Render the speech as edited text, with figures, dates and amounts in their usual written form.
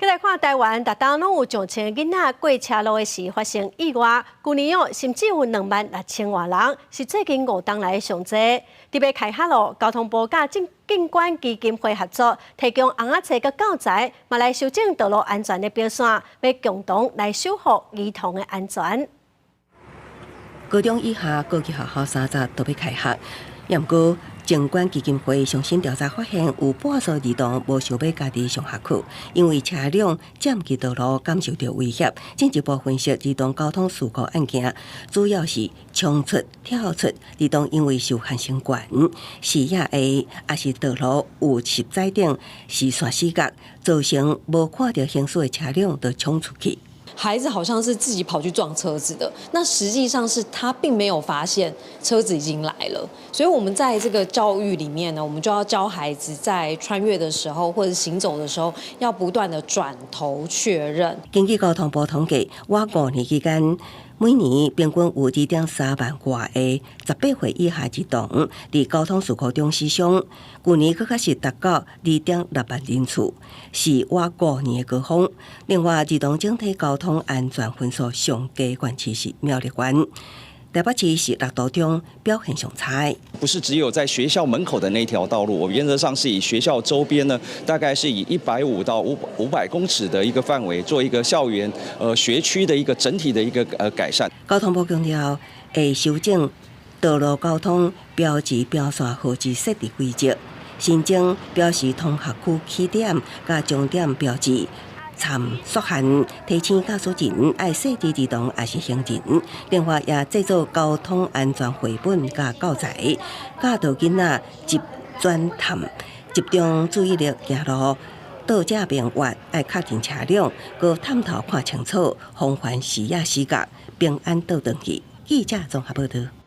再来看台湾，逐当拢有上千囡仔过车路的时发生意外，去年甚至有26000外人，是最近5冬来上济。特别开学路，交通部甲景观基金会合作，提供红仔车甲教材，嘛来修正道路安全的标线，要共同来守护儿童的安全。高中以下各级学校3十都要开学，不过景观基金会上新调查发现，有半数儿童无想要家己上学去，因为车辆占据道路感受到威胁。进一步分析儿童交通事故案件，主要是冲出、跳出，儿童因为受限性悬、视野矮，也是道路有十载顶视线死角，造成无看到行驶的车辆就冲出去。孩子好像是自己跑去撞车子的，那实际上是他并没有发现车子已经来了。所以，我们在这个教育里面呢，我们就要教孩子在穿越的时候或者行走的时候，要不断的转头确认。根据交通部统计，我5年期间，每年平均有2.3万外的18岁以下儿童伫交通事故中死伤，去年更加是达到2.6万人次，是我5年的高峰。另外，儿童整体交通安全分数上低县市是苗栗县。台北市是6都中表现上差，不是只有在学校门口的那条道路，我原则上是以学校周边呢，大概是以150到500公尺的一个范围，做一个校园学区的一个整体的一个改善。交通部强调，会修正道路交通标志标线号志设置规则，新增标示通学区起点甲终点标志。参缩限，提醒驾驶人爱设置儿童也是行人。另外，也制作交通安全绘本甲教材，教导囡仔集转探，集中注意力行路。到这边外爱确定车辆，搁探头看清楚，防范视野死角，平安倒转去。记者综合报道。